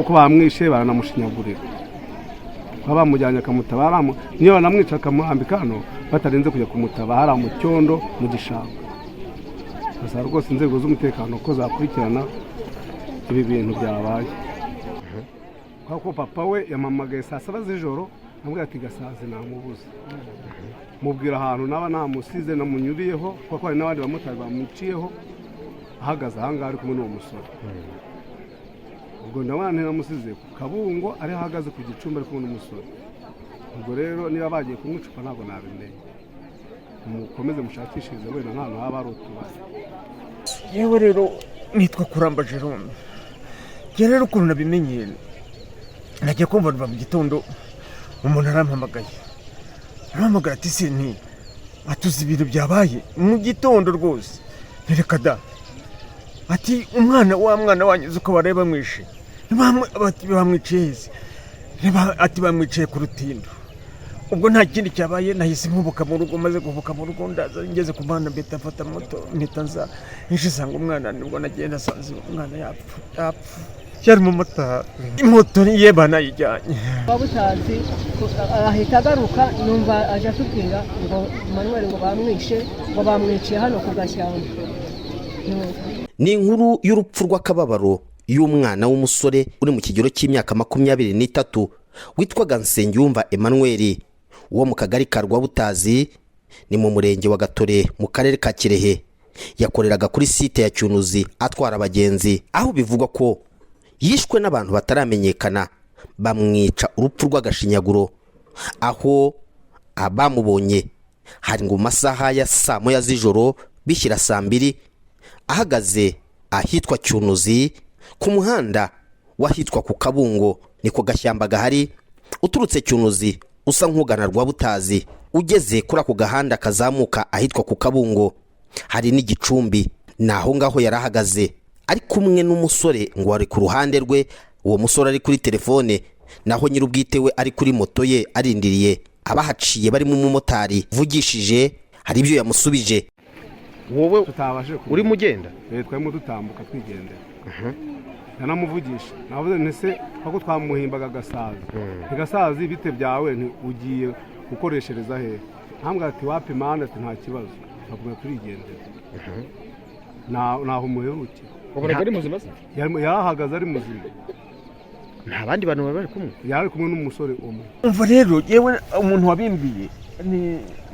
ko bamwishe baranamushinyagurira bamujyanye akamutabara niyo banamwica akamuhambika hano batarenze kujya kumutabara mu cyondo mu gishanga. Gusa rwose inzego z'umutekano ko zakurikirana ibi bintu byabaye. Kuko papa we yamamagaye saa 7 z'ijoro ambwira ati Gasazi namubuze, mubwira ahantu naba namusize namunyuriyeho kuko hari n'abandi bamutari bamuciyeho ahagaze ahangaha ari kumwe n'uwo musore. Ubwo ndabona namusize ku Kabungo ari ahagaze ku Gicumbi ari kumwe n'umusore. Ubwo rero niba bagiye kumwicupa ntabwo nabimenye, mukomeze mushakishirize wenda nta haba ari utubari. Yewe rero nitwa Kuramba Jerome. Ye rero ukuntu nabimenye nagiye kumva mu gitondo umuntu arampamagaye ati se ni atuzi ibintu byabaye mu gitondo rwose. Reka da ati umwana wanyuze uko bareba mwishe bamwiciye ati bamwiciye ku Rutindo. Ubwo nta kindi cyabaye nahise nkubuka mu rugo, maze kuvuka mu rugo ndaza ngeze ku bana mbeta afata moto mpita nza nishisanga umwana, nibwo nagenda sanze umwana yapfa cyari mu mata imoto ye banayijyanye. Babutazi ahita agaruka numva aje atubwira ngo Manuel ngo bamwiciye hano ku Gashyamba. Ni inkuru y'urupfu rw'akababaro y'umwana w'umusore uri mu kigero cy'imyaka 23 witwaga Nsengiyumva Emmanuel wo mu kagari ka Rwabutazi ni mu murenge wa Gatore mu karere ka Kirehe. Yakoreraga kuri site ya Cyunuzi atwara abagenzi, aho bivugwa ko yishwe n'abantu bataramenyekana bamwica urupfu rw'agashinyaguro, aho abamubonye hari ngo masaha ya saa 1 z'ijoro bishyira saa 2 ahagaze ahitwa Cyunuzi ku muhanda wahitwa ku Kabungo niko Gashyamba gahari uturutse Cyunuzi usa nk'ugana Rwabutazi. Ugeze kuri ako gahanda kazamuka ahitwa ku Kabungo hari n'igicumbi, naho ngaho yarahagaze ari kumwe n'umusore ngo ari ku ruhande rwe. Uwo musore ari kuri telefone, naho nyirubwite we ari kuri moto ye arindiriye. Abahaciye barimo umumotari vugishije hari ibyo yamusubije. Wowe uri mugenda twemo dutambuka twigendera. Yanamuvugisha navuze ntese ko twamuhimbaga Gasazi. Gasazi bite byawe ugiye gukoreshereza he? Ntambwa ati wapi mana ati nta kibazo bagumye turigendera. Naho umuheruke ubona ari muzima se? Yarahagaze ari muzima. Nta bandi bantu bari kumwe? Yari kumwe n'umusore umwe. Umva rero yewe umuntu wabimbiye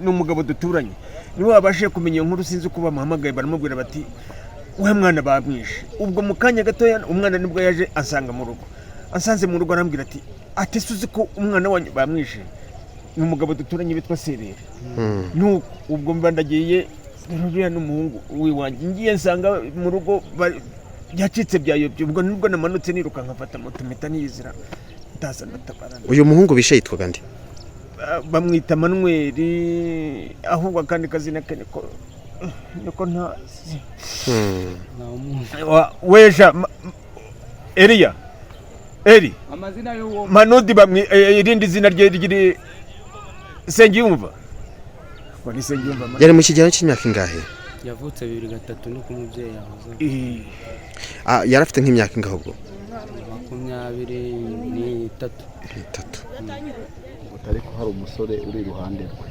ni umugabo duturanye, niwe wabashe kumenya inkuru. Sinzi uko bamuhamagaye baramubwira bati we mwana bamwishe. Ubwo mu kanya gatoya umwana nibwo yaje asanga mu rugo, asanze mu rugo arambwira ati suzi ko umwana wanyu bamwishe. Ni umugabo duturanye bitwa Serere. Nuko ubwo mbandagiye ruriya n'umuhungu wiwanjye ngiye nsanga mu rugo yacitse byayobye. Ubwo nibwo namanutse niruka nkafata moto mpita niyizira ndaza ndatabara. Uyu muhungu bishe yitwaga nde? Bamwita Manuel, ahubwo akandi kazina ke niko ntazi. Weja Elia amazina y'uwo Manudi irindi zina rye rigiri Nsengiyumva. Wari Nsengiyumva yari mu kigero cy'imyaka ingahe? Yavutse 2003 no ku mubyeyi yahoze. Yari afite nk'imyaka ingahe ubwo? 23. Ariko hari umusore uri iruhande rwe.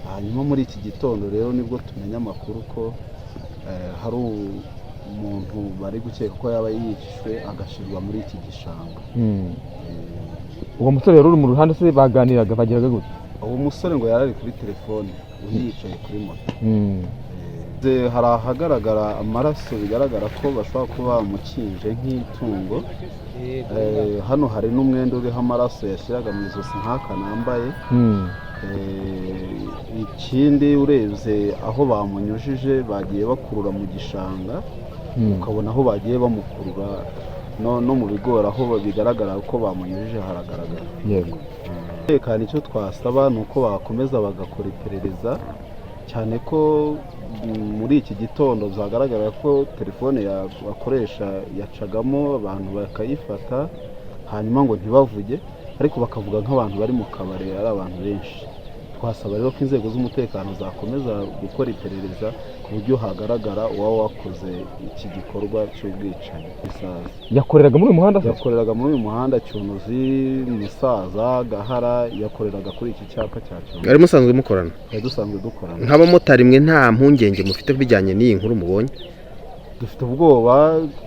Hanyuma muri iki gitondo rero nibwo tumenya amakuru ko hari umuntu bari gukeka ko yaba yishwe agashirwa muri iki gishanga. Uwo musore rero uri mu ruhande se baganiraga bagiraga gute? Uwo musore ngo yarari kuri telefone yicaye kuri moto. Hari ahagaragara amaraso bigaragara ko bashobora kuba bamukinje nk'itungo. Hano hari n'umwenda uriho amaraso yashyiraga mu izosi nk'aka nambaye. Ikindi urebye aho bamunyujije bagiye bakurura mu gishanga, ukabona aho bagiye bamukurura no mu bigori aho bigaragara ko bamunyujije haragaragara. Yego. Kandi icyo twasaba ni uko bakomeza bagakora iperereza, cyane ko muri iki gitondo byagaragara ko telefone bakoresha yacagamo abantu bakayifata hanyuma ngo ntibavuge, ariko bakavuga nk'abantu bari mu kabari ari abantu benshi. twasaba rero ko inzego z'umutekano zakomeza gukora iperereza ku buryo hagaragara uwaba wakoze iki gikorwa cy'ubwicanyi. yakoreraga muri uyu muhanda yakoreraga muri uyu muhanda Cyunuzi, Musaza, Gahara, yakoreraga kuri iki cyapa cya Cyunuzi. Ari musanzwe mukorana? Twari dusanzwe dukorana. Nk'abamotari mwe nta mpungenge mufite bijyanye n'iyi nkuru mubonye? Dufite ubwoba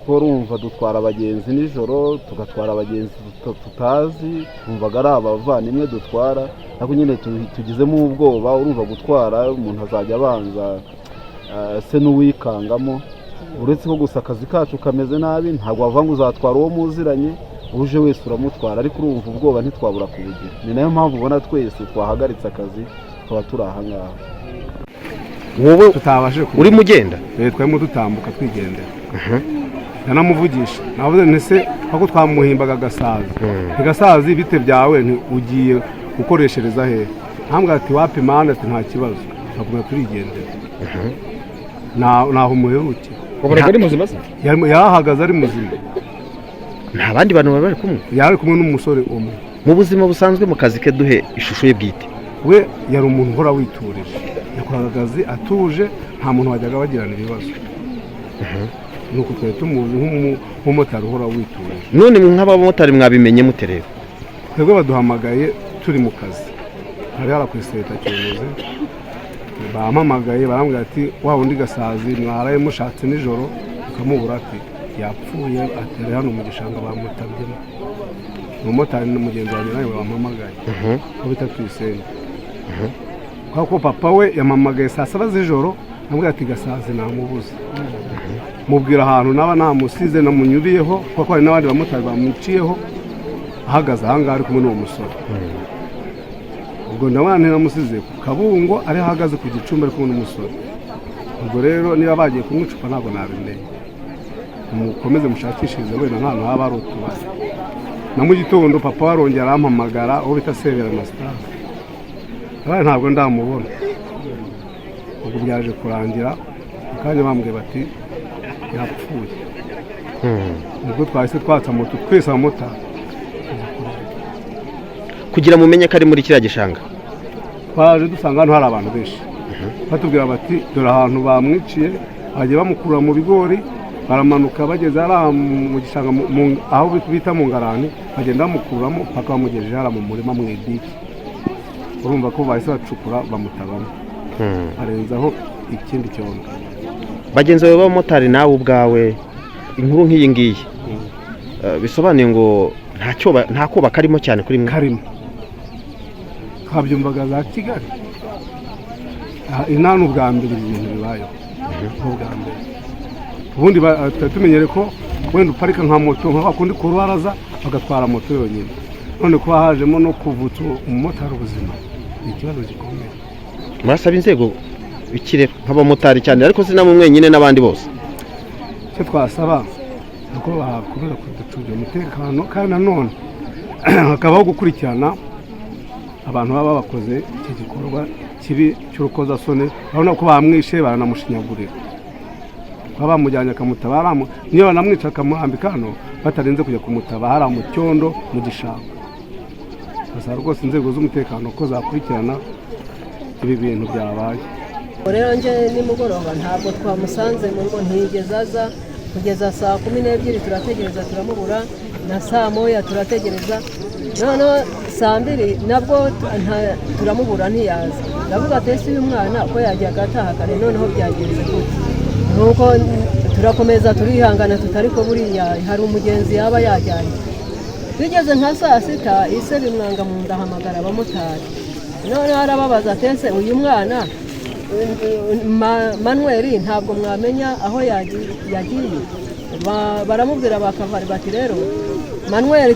ko urumva dutwara abagenzi nijoro, tugatwara abagenzi tutazi, twumvaga ari abavandimwe dutwara, ariko nyine tugizemo ubwoba. Urumva gutwara umuntu azajya abanza se n'uwikangamo, uretse ko gusa akazi kacu kameze nabi, ntabwo wava ngo uzatwara uwo muziranye, uje wese uramutwara, ariko urumva ubwoba ntitwabura kubugira. Ni nayo mpamvu ubona twese twahagaritse akazi tukaba turi aha ngaha. Wowe tutabashije uri mugenda? Twarimo dutambuka twigendera. Nanamuvugisha navuze ntese ako twamuhimbaga Gasazi. Gasazi bite byawe ugiye gukoreshereza he? Ntambwe ati wapi mana ati nta kibazo. Tuguma turigendera. Naho umuheruke. Uburaga ari muzima se? Yarahagaze ari muzima. Nta bandi bantu bari kumwe? Yari kumwe n'umusore umwe. Mu buzima busanzwe mu kazi ke duhe ishusho ye bwite. We yari umuntu uhora witurije. Yakoraga akazi atuje, nta muntu wajyaga bagirana ibibazo. Nuko twari tumuzi nk'umumotari uhora witurije. None nk'abamotari mwabimenye mute rero? Twebwe baduhamagaye turi mu kazi. Hari harakweseta Cyunuzi. Bahamagaye barambwira ati wa wundi Gasazi mwaraye mushatse nijoro ukamubura ati yapfuye atari hano mu gishanga bamutabyemo. Umumotari n'umugenzi wanjye nawe bampamagaye. Ko bita Tuyisenge. Kuko papa we yamamagaye saa 7 z'ijoro ambwira ati Gasazi namubuze. Mubwira ahantu naba namusize namunyuriyeho kuko hari n'abandi bamotari bamuciyeho ahagaze ahanga ari kumwe n'uwo musore. Ubwo ndabana namusize ku Kabungo ari ahagaze ku Gicumbi ari kumwe n'umusore. Ubwo rero niba bagiye kumwicupa ntabwo nabimenye. Mukomeze mushakishirize wenda nta haba ari utubari. Na mu gitondo papa warongera arampamagara aho bita Severa Master. Ntabwo ndamubona. Ubwo byaje kurangira akanya bambwiye bati yapfuye. Ubwo twahise twatsa moto twese abamotari. Kugira mumenye ko ari muri kiriya gishanga? Twaje dusanga hano hari abantu benshi. Batubwira bati dore ahantu bamwiciye, bagiye bamukura mu bigori, baramanuka bageze ara mu gishanga aho bita mu Ngarani, bagenda bamukuramo paka bamugejeje hara mu murima mu Ediki. Urumva ko bahise bacukura bamutabamo. Arenzaho ikindi cyondo. Bagenzi bawe b'abamotari nawe ubwawe inkuru nk'iyi ngiyi bisobanuye ngo nta koba karimo cyane kuri mwe? Karimo. Kabyumvaga za Kigali. Inanu bwa mbere ibintu bibayeho. Ubwa mbere. Ubundi tumenyere ko wenda uparika nka moto nka bakundi ku rubaraza bagatwara moto yonyine. None kuba hajemo no kuvutsa umumotari ubuzima ni ikibazo gikomeye. Murasaba inzego bikire nk'abamotari cyane ariko si namwe mwenyine n'abandi bose? Icyo twasaba nuko bakomeza kuducungira umutekano kandi nanone hakabaho gukurikirana abantu baba bakoze iki gikorwa kibi cy'urukozasoni. Urabona ko bamwishe baranamushinyagurira. Baba bamujyanye akamutabara niyo banamwica akamuhambika hano batarenze kujya kumutabara mu cyondo mu gishanga. Basaba rwose inzego z'umutekano ko zakurikirana ibi bintu byabaye. Rero nje nimugoroba ntabwo twamusanze mu ngo ntigeze aza kugeza saa 12 turategereza turamubura, na saa 1 turategereza, none saa 2 nabwo turamubura ntiyaza. Ndavuga ati ese uyu mwana ko yajyaga ataha kare noneho byagenze gute? Nuko turakomeza turihangana tutariko buriya hari umugenzi yaba yajyanye. Bigeze nka saa 6 ise bimwanga mu ndahamagara abamotari. None arababaza ati uyu mwana Manuel ntabwo mwamenya aho yagiye. Baramubwira bakavari bati rero Manuel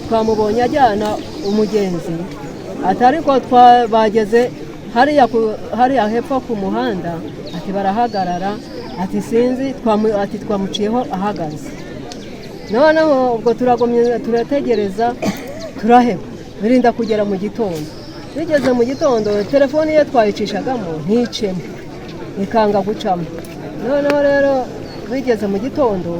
twamubonye ajyana umugenzi atari ko bageze hariya hepfo ku muhanda ati barahagarara ati sinzi ati twamuciyeho ahagaze. Noneho ubwo turagomye turategereza turaheba birinda kugera mu gitondo. Bigeze mu gitondo telefone ye twayicishagamo nticemo ikanga gucamo. Noneho rero bigeze mu gitondo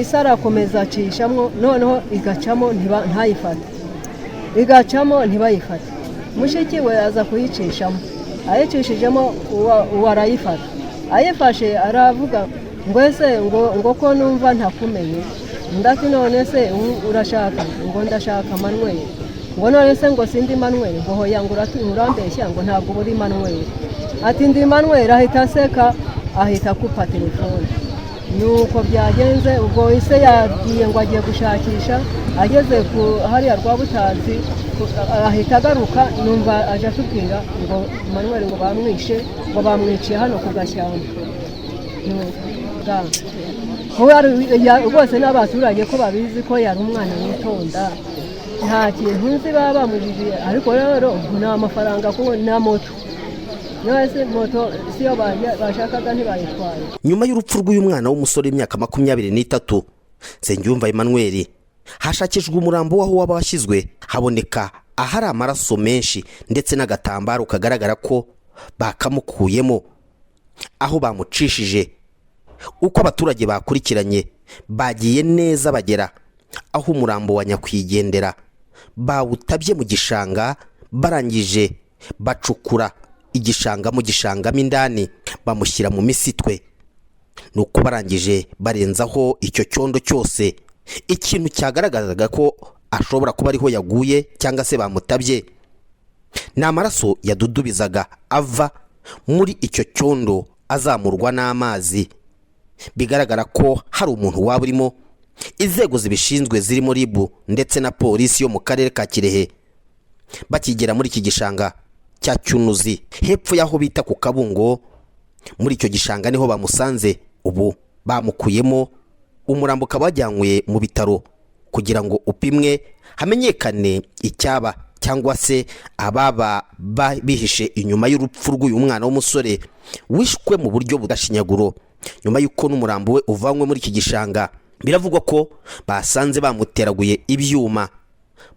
isara komeza acishamo noneho igacamo ntayifate, igacamo ntibayifate. mushiki we aza kuyicishamo, ayicishijemo uwo arayifata, ayifashe aravuga ngo ese ngo ko numva ntakumenye, ndati none se urashaka, ngo ndashaka Manuel, ngo none se ngo sindi Manuel, ngo hoya ngo urambeshya ngo ntabwo uri Manuel, ati ndi Manuel. Ahita aseka, ahita akupa telefone. Nuko byagenze, ubwo ise yagiye ngo agiye gushakisha, ageze ku hariya Rwabutazi ahita agaruka, numva aje atubwira ngo Manuel ngo bamwishe, ngo bamwiciye hano ku Gashyamba. Rwose n'abaturage ko babizi ko yari umwana witonda, nta kintu nzi baba bamujije, ariko rero ni amafaranga kuko na moto, nose moto siyo bashakaga ntibayitwaye. Nyuma y'urupfu rw'uyu mwana w'umusore w'imyaka 23, Nsengiyumva Emmanuel, hashakishwa umurambo w'aho waba washyizwe, haboneka ahari amaraso menshi ndetse n'agatambaro kagaragara ko bakamukuyemo aho bamucishije. Uko abaturage bakurikiranye bagiye neza bagera aho umurambo wa nyakwigendera bawutabye mu gishanga, barangije bacukura igishanga mu gishangamo indani bamushyira mu misitwe. Nuko barangije barenzaho icyo cyondo cyose, ikintu cyagaragazaga ko ashobora kuba ariho yaguye cyangwa se bamutabye. Ni amaraso yadudubizaga ava muri icyo cyondo azamurwa n'amazi, bigaragara ko hari umuntu waba urimo. Inzego zibishinzwe zirimo RIB ndetse na polisi yo mu karere ka Kirehe bakigera muri iki gishanga cya Cyunuzi hepfo y'aho bita ku Kabungo. Muri icyo gishanga niho bamusanze, ubu bamukuyemo, umurambo ukaba wajyanywe mu bitaro kugira ngo upimwe hamenyekane icyaba cyangwa se ababa bihishe inyuma y'urupfu rw'uyu mwana w'umusore wishwe mu buryo bw'ashinyaguro. Nyuma y'uko n'umurambo we uvanywe muri iki gishanga, biravugwa ko basanze bamuteraguye ibyuma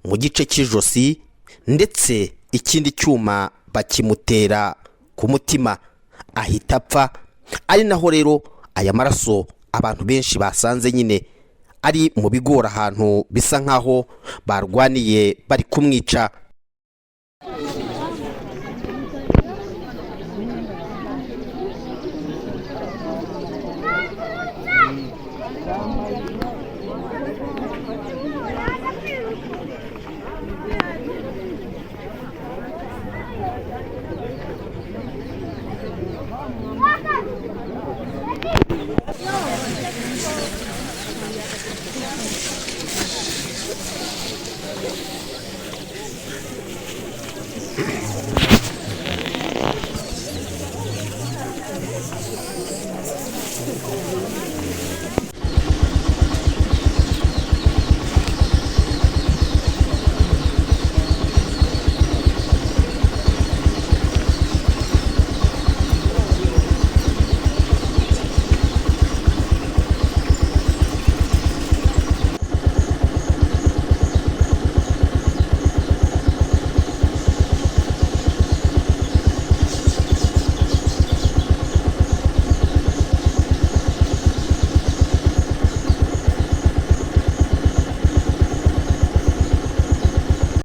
mu gice cy'ijosi ndetse ikindi cyuma bakimutera ku mutima, ahita apfa. Ari naho rero aya maraso abantu benshi basanze nyine ari mu bigora, ahantu bisa nkaho barwaniye bari kumwica.